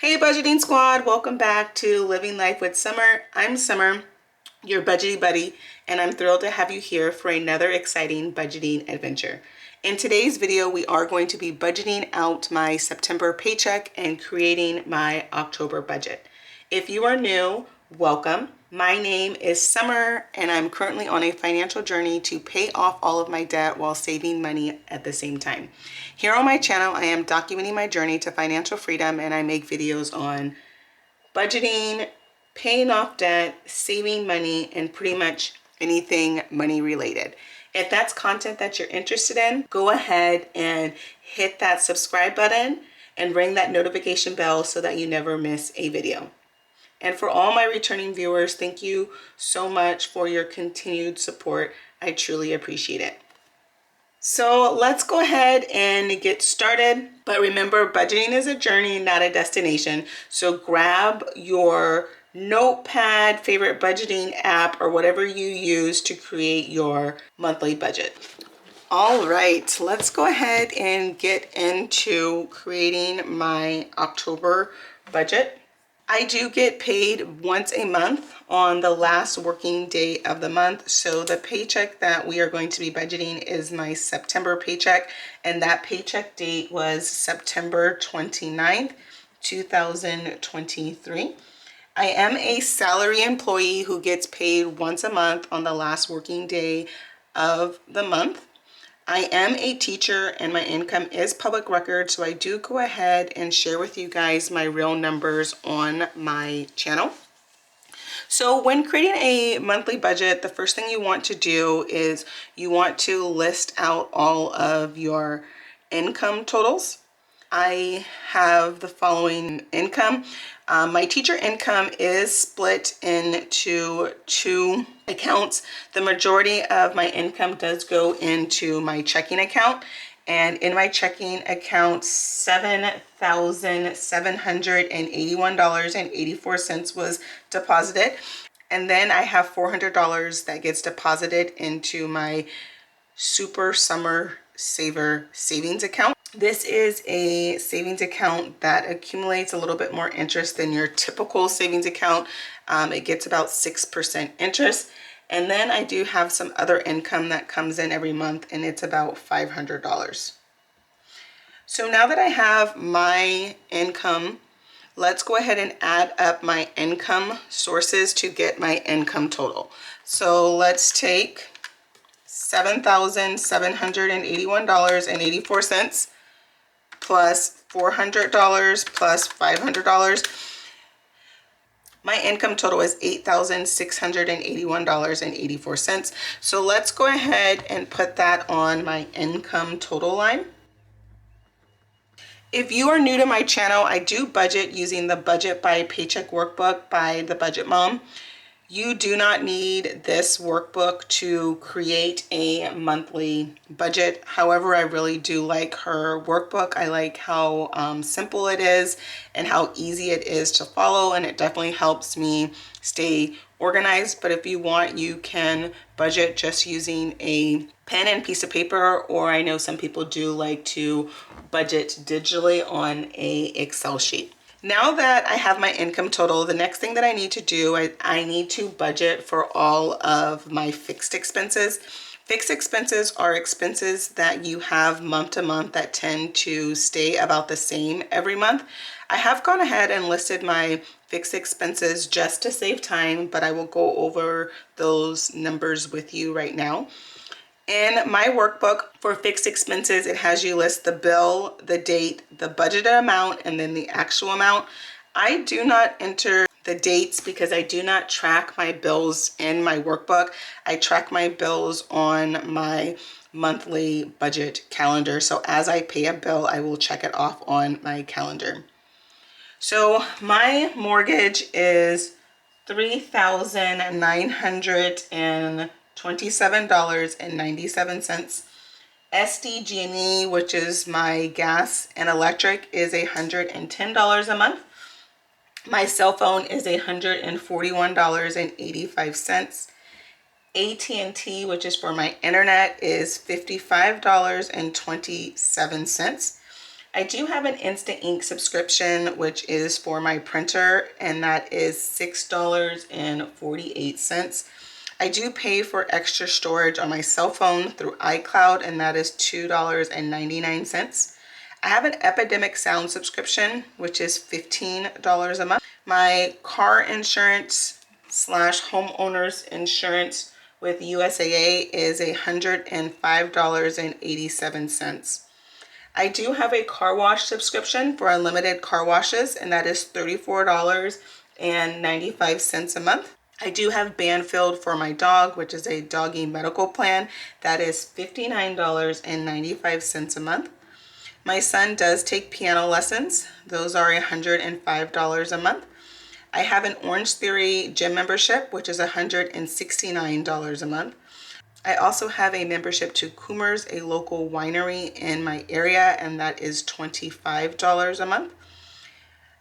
Hey budgeting squad, welcome back to Living Life with Summer. I'm Summer, your budgeting buddy, and I'm thrilled to have you here for another exciting budgeting adventure. In today's video, we are going to be budgeting out my September paycheck and creating my October budget. If you are new, welcome. My name is Summer, and I'm currently on a financial journey to pay off all of my debt while saving money at the same time. Here on my channel, I am documenting my journey to financial freedom, and I make videos on budgeting, paying off debt, saving money, and pretty much anything money related. If that's content that you're interested in, go ahead and hit that subscribe button and ring that notification bell so that you never miss a video. And for all my returning viewers, thank you so much for your continued support. I truly appreciate it. So let's go ahead and get started. But remember, budgeting is a journey, not a destination. So grab your notepad, favorite budgeting app, or whatever you use to create your monthly budget. All right, let's go ahead and get into creating my October budget. I do get paid once a month on the last working day of the month. So the paycheck that we are going to be budgeting is my September paycheck. And that paycheck date was September 29th, 2023. I am a salary employee who gets paid once a month on the last working day of the month. I am a teacher and my income is public record, so I do go ahead and share with you guys my real numbers on my channel. So when creating a monthly budget, the first thing you want to do is you want to list out all of your income totals. I have the following income. My teacher income is split into two accounts. The majority of my income does go into my checking account. And in my checking account, $7,781.84 was deposited. And then I have $400 that gets deposited into my Super Summer Saver savings account. This is a savings account that accumulates a little bit more interest than your typical savings account. It gets about 6% interest. And then I do have some other income that comes in every month, and it's about $500. So now that I have my income, let's go ahead and add up my income sources to get my income total. So let's take $7,781.84 plus $400 plus $500. My income total is $8,681.84. So let's go ahead and put that on my income total line. If you are new to my channel, I do budget using the Budget by Paycheck workbook by the Budget Mom. You do not need this workbook to create a monthly budget. However, I really do like her workbook. I like how simple it is and how easy it is to follow, and it definitely helps me stay organized. But if you want, you can budget just using a pen and piece of paper, or I know some people do like to budget digitally on a Excel sheet. Now that I have my income total, the next thing that I need to do, I need to budget for all of my fixed expenses. Fixed expenses are expenses that you have month to month that tend to stay about the same every month. I have gone ahead and listed my fixed expenses just to save time, but I will go over those numbers with you right now. In my workbook for fixed expenses, it has you list the bill, the date, the budgeted amount, and then the actual amount. I do not enter the dates because I do not track my bills in my workbook. I track my bills on my monthly budget calendar. So as I pay a bill, I will check it off on my calendar. So my mortgage is $3,927.97. SDG&E, which is my gas and electric, is $110 a month. My cell phone is $141.85. AT&T, which is for my internet, is $55.27. I do have an Instant Ink subscription, which is for my printer, and that is $6.48. I do pay for extra storage on my cell phone through iCloud, and that is $2.99. I have an Epidemic Sound subscription, which is $15 a month. My car insurance slash homeowners insurance with USAA is $105.87. I do have a car wash subscription for unlimited car washes, and that is $34.95 a month. I do have Banfield for my dog, which is a doggy medical plan. That is $59.95 a month. My son does take piano lessons. Those are $105 a month. I have an Orange Theory gym membership, which is $169 a month. I also have a membership to Coomer's, a local winery in my area, and that is $25 a month.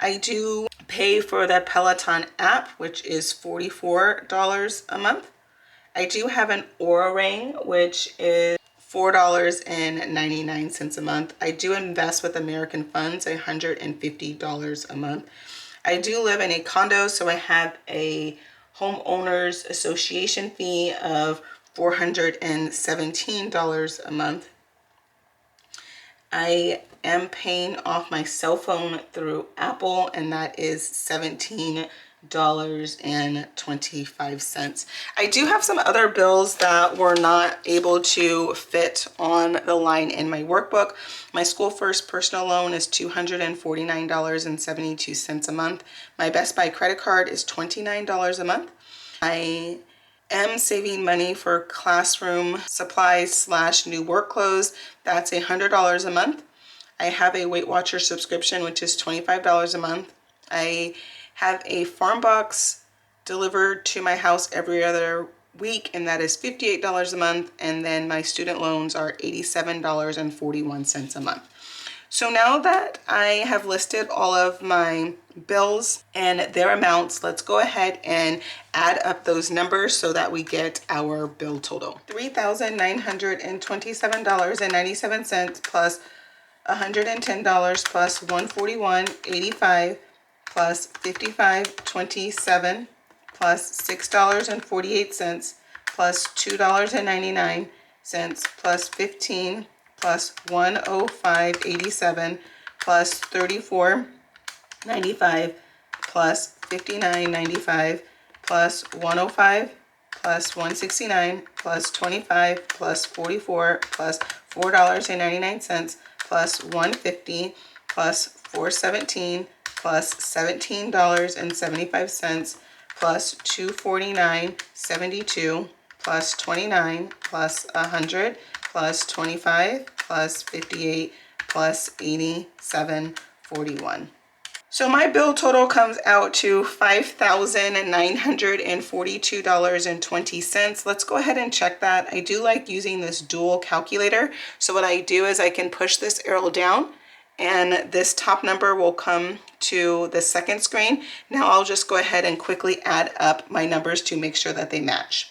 I do pay for the Peloton app, which is $44 a month. I do have an Aura Ring, which is $4.99 a month. I do invest with American Funds, $150 a month. I do live in a condo, so I have a homeowners association fee of $417 a month. I am paying off my cell phone through Apple, and that is $17.25. I do have some other bills that were not able to fit on the line in my workbook. My School First personal loan is $249.72 a month. My Best Buy credit card is $29 a month. I am saving money for classroom supplies slash new work clothes. That's $100 a month. I have a Weight Watchers subscription, which is $25 a month. I have a farm box delivered to my house every other week, and that is $58 a month. And then my student loans are $87.41 a month. So now that I have listed all of my bills and their amounts, let's go ahead and add up those numbers so that we get our bill total. $3,927.97 plus $110 plus $141.85 plus $55.27 plus $6.48 plus $2.99 plus 15 plus $105.87 plus $34.95 plus $59.95 plus $105 plus $169 plus $25 plus $44 plus $4.99 plus $150 plus $417 plus $17.75 plus $249.72 plus $29 plus $100 plus $25 plus $58 plus $87.41. So my bill total comes out to $5,942.20. Let's go ahead and check that. I do like using this dual calculator. So what I do is I can push this arrow down, and this top number will come to the second screen. Now I'll just go ahead and quickly add up my numbers to make sure that they match.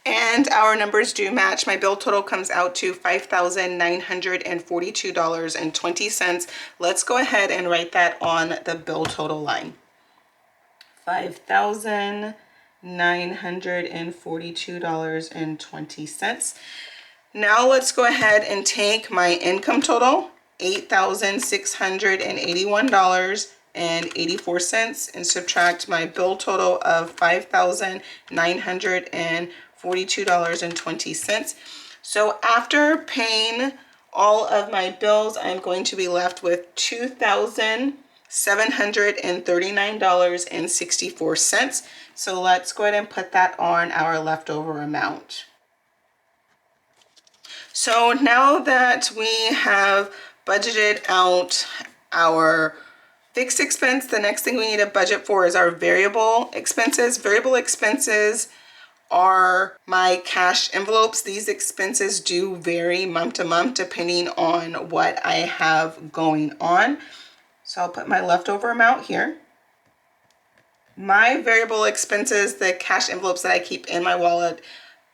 And our numbers do match. My bill total comes out to $5,942.20. Let's go ahead and write that on the bill total line. $5,942.20. Now let's go ahead and take my income total, $8,681.84, and subtract my bill total of $5,942.20. So after paying all of my bills, I'm going to be left with $2,739.64. So let's go ahead and put that on our leftover amount. So now that we have budgeted out our fixed expense, the next thing we need to budget for is our variable expenses. Variable expenses are my cash envelopes. These expenses do vary month to month depending on what I have going on. So I'll put my leftover amount here. My variable expenses, the cash envelopes that I keep in my wallet,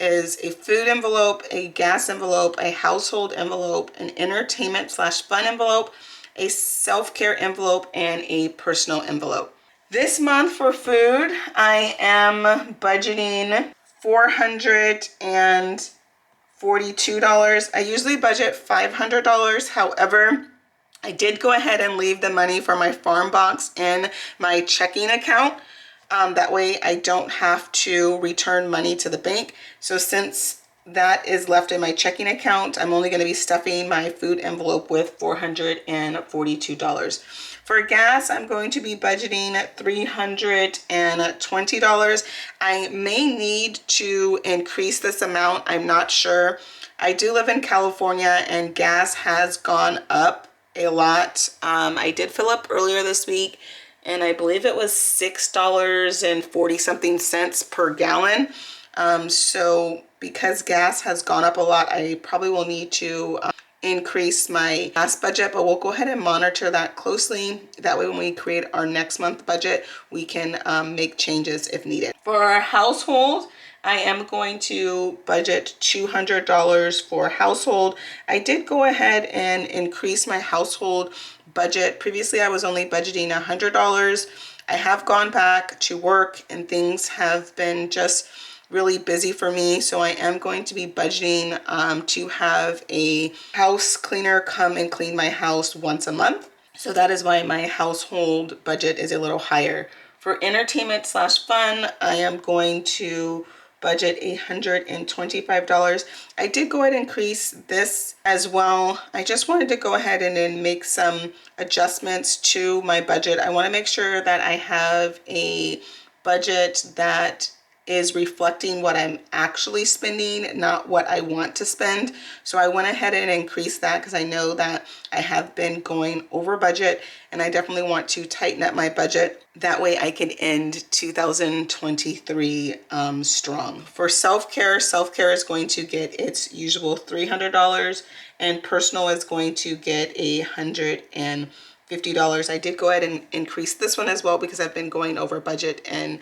is a food envelope, a gas envelope, a household envelope, an entertainment slash fun envelope, a self-care envelope, and a personal envelope. This month for food, I am budgeting $442. I usually budget $500. However, I did go ahead and leave the money for my farm box in my checking account. That way I don't have to return money to the bank. So since that is left in my checking account, I'm only going to be stuffing my food envelope with $442. For gas, I'm going to be budgeting $320. I may need to increase this amount. I'm not sure. I do live in California and gas has gone up a lot. I did fill up earlier this week and I believe it was $6.40 something per gallon. So because gas has gone up a lot, I probably will need to increase my gas budget, but we'll go ahead and monitor that closely. That way when we create our next month budget, we can make changes if needed. For our household, I am going to budget $200 for household. I did go ahead and increase my household budget. Previously, I was only budgeting $100. I have gone back to work and things have been just really busy for me. So I am going to be budgeting to have a house cleaner come and clean my house once a month. So that is why my household budget is a little higher. For entertainment slash fun, I am going to budget $125. I did go ahead and increase this as well. I just wanted to go ahead and then make some adjustments to my budget. I want to make sure that I have a budget that is reflecting what I'm actually spending, not what I want to spend. So I went ahead and increased that because I know that I have been going over budget and I definitely want to tighten up my budget. That way I can end 2023 strong. For self-care, self-care is going to get its usual $300 and personal is going to get $150. I did go ahead and increase this one as well because I've been going over budget and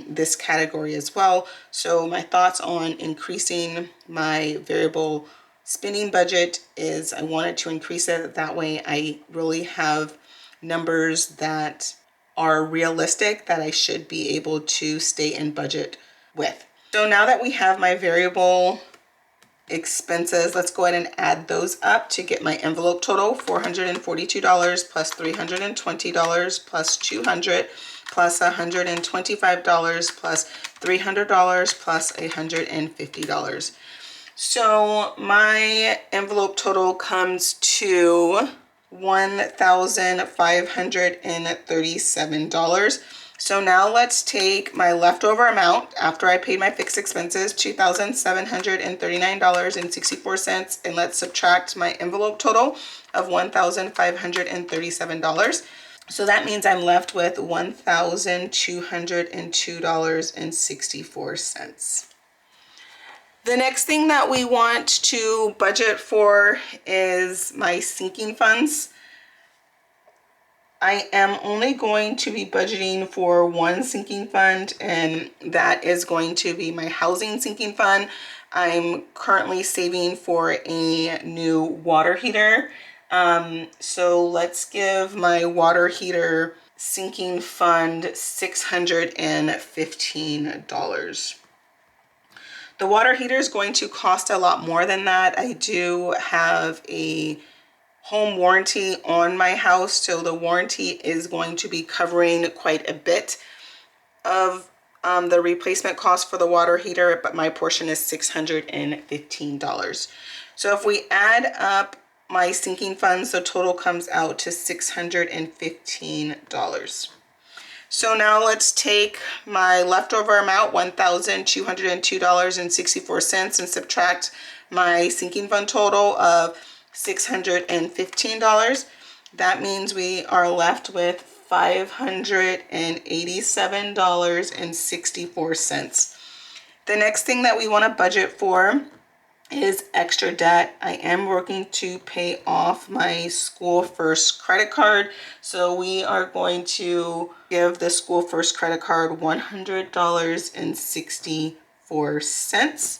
this category as well. So my thoughts on increasing my variable spending budget is I wanted to increase it. That way I really have numbers that are realistic that I should be able to stay in budget with. So now that we have my variable expenses, let's go ahead and add those up to get my envelope total. $442 plus $320 plus $200 plus $125 plus $300 plus $150. So my envelope total comes to $1,537. So now let's take my leftover amount after I paid my fixed expenses, $2,739.64, and let's subtract my envelope total of $1,537. So that means I'm left with $1,202.64. The next thing that we want to budget for is my sinking funds. I am only going to be budgeting for one sinking fund, and that is going to be my housing sinking fund. I'm currently saving for a new water heater. So let's give my water heater sinking fund $615. The water heater is going to cost a lot more than that. I do have a home warranty on my house, so the warranty is going to be covering quite a bit of the replacement cost for the water heater, but my portion is $615. So if we add up my sinking funds, the total comes out to $615. So now let's take my leftover amount, $1,202.64, and subtract my sinking fund total of $615. That means we are left with $587.64. The next thing that we want to budget for is extra debt. I am working to pay off my School First credit card. So we are going to give the School First credit card $100.64.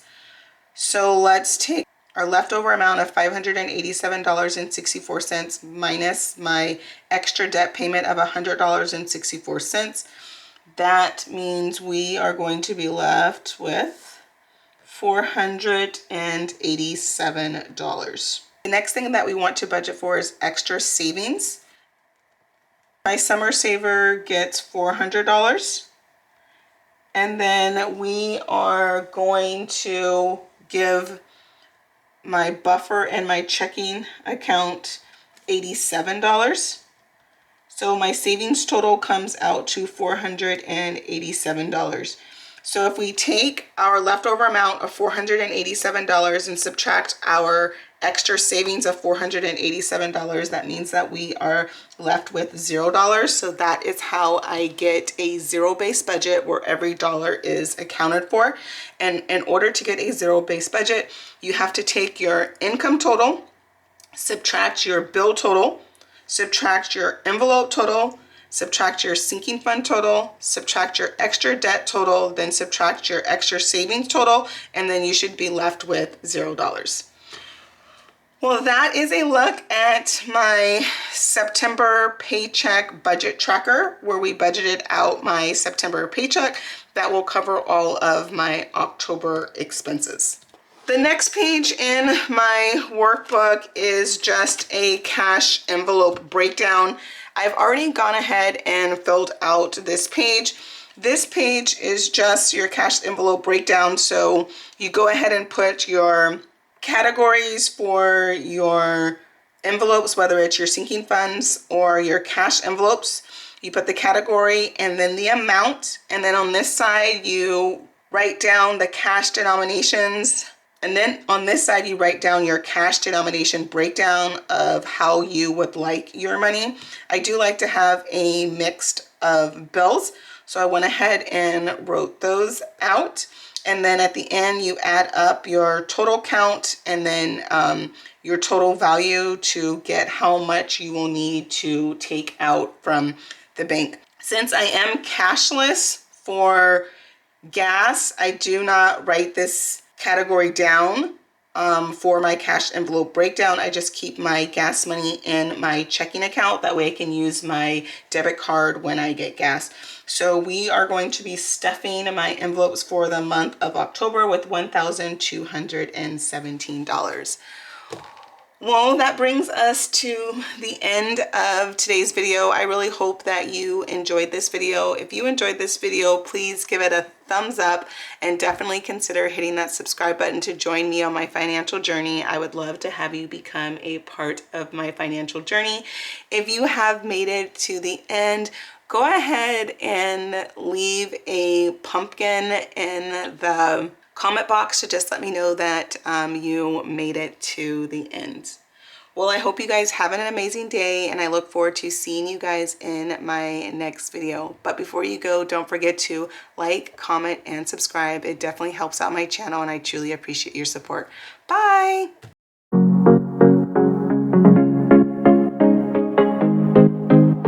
So let's take our leftover amount of $587.64 minus my extra debt payment of $100.64. That means we are going to be left with $487. The next thing that we want to budget for is extra savings. My summer saver gets $400. And then we are going to give my buffer and my checking account $87. So my savings total comes out to $487. So if we take our leftover amount of $487 and subtract our extra savings of $487, that means that we are left with $0. So that is how I get a zero-based budget where every dollar is accounted for. And in order to get a zero-based budget, you have to take your income total, subtract your bill total, subtract your envelope total, subtract your sinking fund total, subtract your extra debt total, then subtract your extra savings total, and then you should be left with $0. Well, that is a look at my September paycheck budget tracker, where we budgeted out my September paycheck. That will cover all of my October expenses. The next page in my workbook is just a cash envelope breakdown. I've already gone ahead and filled out this page. This page is just your cash envelope breakdown. So you go ahead and put your categories for your envelopes, whether it's your sinking funds or your cash envelopes. You put the category and then the amount. And then on this side, you write down the cash denominations. And then on this side, you write down your cash denomination breakdown of how you would like your money. I do like to have a mix of bills. So I went ahead and wrote those out. And then at the end, you add up your total count and then your total value to get how much you will need to take out from the bank. Since I am cashless for gas, I do not write this category down for my cash envelope breakdown. I just keep my gas money in my checking account. That way I can use my debit card when I get gas. So we are going to be stuffing my envelopes for the month of October with $1,217. Well, that brings us to the end of today's video. I really hope that you enjoyed this video. If you enjoyed this video, please give it a thumbs up and definitely consider hitting that subscribe button to join me on my financial journey. I would love to have you become a part of my financial journey. If you have made it to the end, go ahead and leave a pumpkin in the comment box to just let me know that you made it to the end. Well, I hope you guys have an amazing day, and I look forward to seeing you guys in my next video. But before you go, don't forget to like, comment, and subscribe. It definitely helps out my channel, and I truly appreciate your support. Bye!